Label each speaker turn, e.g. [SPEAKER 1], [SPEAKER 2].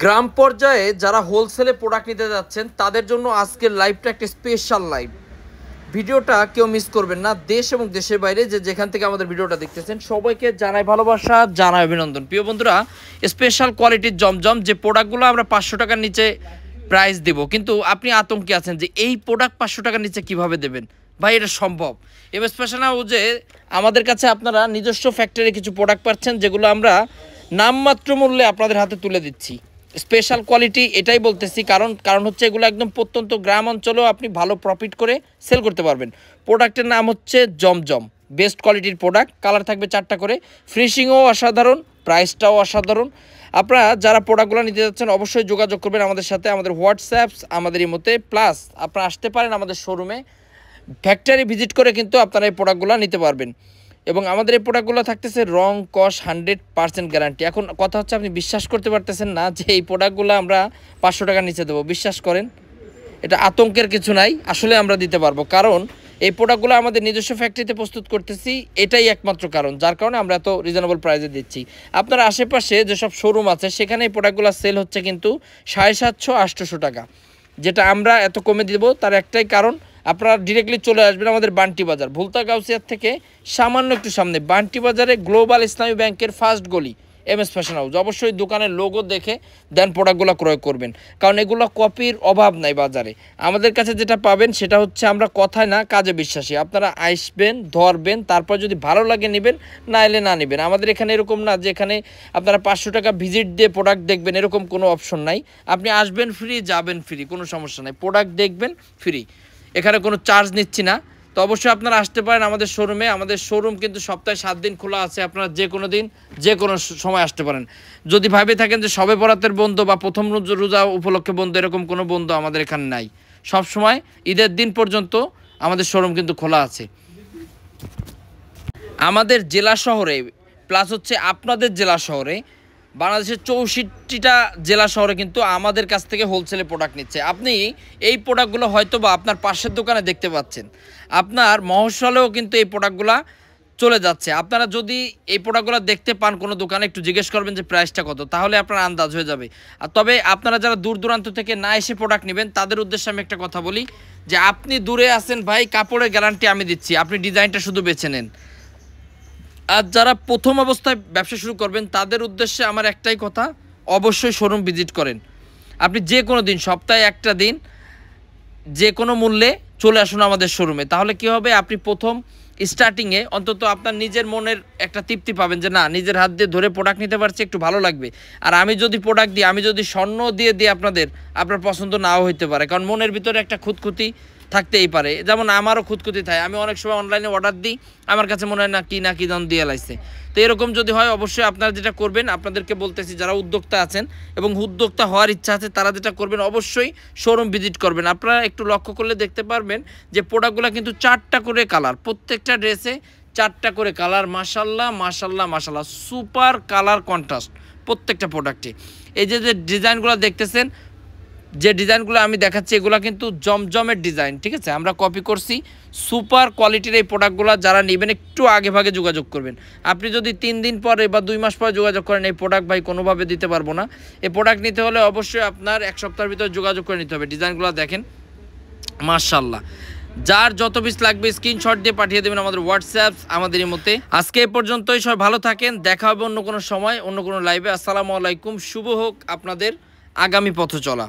[SPEAKER 1] গ্রাম পর্যায়ে যারা হোলসেলে প্রোডাক্ট নিতে যাচ্ছেন তাদের জন্য আজকের লাইভটা একটা স্পেশাল লাইভ। ভিডিওটা কেউ মিস করবেন না। দেশ এবং দেশের বাইরে যেখান থেকে আমাদের ভিডিওটা দেখতেছেন সবাইকে জানাই ভালোবাসা, জানাই অভিনন্দন। প্রিয় বন্ধুরা, স্পেশাল কোয়ালিটির জমজম যে প্রোডাক্টগুলো আমরা 500 টাকার নিচে প্রাইস দেব, কিন্তু আপনি আতঙ্কে আছেন যে এই প্রোডাক্ট 500 টাকার নিচে কিভাবে দেবেন। ভাই, এটা সম্ভব। এবার স্পেশাল হাউজে আমাদের কাছে আপনারা নিজস্ব ফ্যাক্টরি কিছু প্রোডাক্ট পাচ্ছেন, যেগুলো আমরা নামমাত্র মূল্যে আপনাদের হাতে তুলে দিচ্ছি। স্পেশাল কোয়ালিটি এটাই বলতেছি, কারণ হচ্ছে এগুলো একদম প্রত্যন্ত গ্রাম অঞ্চলেও আপনি ভালো প্রফিট করে সেল করতে পারবেন। প্রোডাক্টের নাম হচ্ছে জমজম, বেস্ট কোয়ালিটির প্রোডাক্ট। কালার থাকবে 4টা করে, ফিনিশিংও অসাধারণ, প্রাইসটাও অসাধারণ। আপনারা যারা প্রোডাক্টগুলো নিতে যাচ্ছেন অবশ্যই যোগাযোগ করবেন আমাদের সাথে, আমাদের হোয়াটসঅ্যাপ, আমাদের ইমোতে, প্লাস আপনারা আসতে পারেন আমাদের শোরুমে। ফ্যাক্টরি ভিজিট করে কিন্তু আপনারা এই প্রোডাক্টগুলো নিতে পারবেন। এবং আমাদের এই প্রোডাক্টগুলো থাকতেছে রং কস 100% গ্যারান্টি। এখন কথা হচ্ছে, আপনি বিশ্বাস করতে পারতেছেন না যে এই প্রোডাক্টগুলো আমরা 500 টাকার নিচে দেবো। বিশ্বাস করেন, এটা আতঙ্কের কিছু নাই, আসলে আমরা দিতে পারবো। কারণ এই প্রোডাক্টগুলো আমাদের নিজস্ব ফ্যাক্টরিতে প্রস্তুত করতেছি, এটাই একমাত্র কারণ যার কারণে আমরা এত রিজনেবল প্রাইসে দিচ্ছি। আপনার আশেপাশে যেসব শোরুম আছে সেখানে এই প্রোডাক্টগুলো সেল হচ্ছে কিন্তু 750-800 টাকা, যেটা আমরা এত কমে দিব। তার একটাই কারণ, আপনারা ডিরেক্টলি চলে আসবেন আমাদের বান্টি বাজার, ভুলতা গাউসিয়ার থেকে সামান্য একটু সামনে বান্টি বাজারে গ্লোবাল ইসলামী ব্যাংকের ফার্স্ট গলি এমএস ফ্যাশন হাউস। অবশ্যই দোকানের লোগো দেখে দেন প্রোডাক্টগুলো ক্রয় করবেন, কারণ এগুলো কপির অভাব নাই বাজারে। আমাদের কাছে যেটা পাবেন সেটা হচ্ছে, আমরা কথায় না কাজে বিশ্বাসী। আপনারা আসবেন, ধরবেন, তারপর যদি ভালো লাগে নেবেন, না এলে না নেবেন। আমাদের এখানে এরকম না যে এখানে আপনারা 500 টাকা ভিজিট দিয়ে প্রোডাক্ট দেখবেন, এরকম কোনো অপশন নাই। আপনি আসবেন ফ্রি, যাবেন ফ্রি, কোনো সমস্যা নাই। প্রোডাক্ট দেখবেন ফ্রি, এখানে কোনো চার্জ নিচ্ছি না। তো অবশ্যই আপনারা আসতে পারেন আমাদের শোরুমে। আমাদের শোরুম কিন্তু সপ্তাহে 7 দিন খোলা আছে, আপনারা যে কোনো দিন যে কোনো সময় আসতে পারেন। যদি ভাবে থাকেন যে সবে বরাতের বন্ধ বা প্রথম রোজা উপলক্ষে বন্ধ, এরকম কোনো বন্ধ আমাদের এখানে নাই। সব সময় ঈদের দিন পর্যন্ত আমাদের শোরুম কিন্তু খোলা আছে। আমাদের জেলা শহরে প্লাস হচ্ছে আপনাদের জেলা শহরে, বাংলাদেশের 64টা জেলা শহরে কিন্তু আমাদের কাছ থেকে হোলসেলে প্রোডাক্ট নিচ্ছে। আপনি এই প্রোডাক্টগুলো হয়তো বা আপনার পাশের দোকানে দেখতে পাচ্ছেন, আপনার মহসলেও কিন্তু এই প্রোডাক্টগুলো চলে যাচ্ছে। আপনারা যদি এই প্রোডাক্টগুলো দেখতে পান কোনো দোকানে, একটু জিজ্ঞেস করবেন যে প্রাইসটা কত, তাহলে আপনার আন্দাজ হয়ে যাবে। আর তবে আপনারা যারা দূর দূরান্ত থেকে না এসে প্রোডাক্ট নেবেন, তাদের উদ্দেশ্যে আমি একটা কথা বলি, যে আপনি দূরে আছেন ভাই, কাপড়ের গ্যারান্টি আমি দিচ্ছি, আপনি ডিজাইনটা শুধু বেছে নেন। আর যারা প্রথম অবস্থায় ব্যবসা শুরু করবেন তাদের উদ্দেশ্যে আমার একটাই কথা, অবশ্যই শোরুম ভিজিট করেন। আপনি যে কোনো দিন, সপ্তাহে একটা দিন, যে কোনো মূল্যে চলে আসুন আমাদের শোরুমে। তাহলে কি হবে, আপনি প্রথম স্টার্টিংয়ে অন্তত আপনার নিজের মনের একটা তৃপ্তি পাবেন যে না, নিজের হাত দিয়ে ধরে প্রোডাক্ট নিতে পারছি, একটু ভালো লাগবে। আর আমি যদি প্রোডাক্ট দিই, আমি যদি স্বর্ণ দিয়ে দিই আপনার পছন্দ নাও হইতে পারে, কারণ মনের ভিতরে একটা খুঁতখুঁতি থাকতেই পারে। যেমন আমারও খুঁতখুঁতি থাকে, আমি অনেক সময় অনলাইনে অর্ডার দিই, আমার কাছে মনে হয় না কি দাম দিয়ে লাইছে। তো এরকম যদি হয়, অবশ্যই আপনারা যেটা করবেন, আপনাদেরকে বলতেছি যারা উদ্যোক্তা আছেন এবং উদ্যোক্তা হওয়ার ইচ্ছা আছে, তারা যেটা করবেন, অবশ্যই শোরুম ভিজিট করবেন। আপনারা একটু লক্ষ্য করলে দেখতে পারবেন যে প্রোডাক্টগুলো কিন্তু 4টা করে কালার, প্রত্যেকটা ড্রেসে 4টা করে কালার। মাশাল্লাহ মাশাল্লাহ মাশাল্লাহ, সুপার কালার কন্ট্রাস্ট প্রত্যেকটা প্রোডাক্টে। এই যে ডিজাইনগুলো দেখতেছেন, যে ডিজাইনগুলো আমি দেখাচ্ছি, এগুলো কিন্তু জমজমের ডিজাইন, ঠিক আছে? আমরা কপি করছি। সুপার কোয়ালিটির এই প্রোডাক্টগুলো যারা নেবেন, একটু আগে ভাগে যোগাযোগ করবেন। আপনি যদি 3 দিন পরে বা 2 মাস পরে যোগাযোগ করেন, এই প্রোডাক্ট ভাই কোনোভাবে দিতে পারবো না। এই প্রোডাক্ট নিতে হলে অবশ্যই আপনার 1 সপ্তাহের ভিতরে যোগাযোগ করে নিতে হবে। ডিজাইনগুলো দেখেন, মাশাল্লাহ। যার যত পিস লাগবে স্ক্রিনশট দিয়ে পাঠিয়ে দেবেন আমাদের হোয়াটসঅ্যাপ, আমাদের এই মতে। আজকে এ পর্যন্তই, সবাই ভালো থাকেন, দেখা হবে অন্য কোনো সময়, অন্য কোনো লাইভে। আসসালামু আলাইকুম, শুভ হোক আপনাদের আগামী পথ চলা।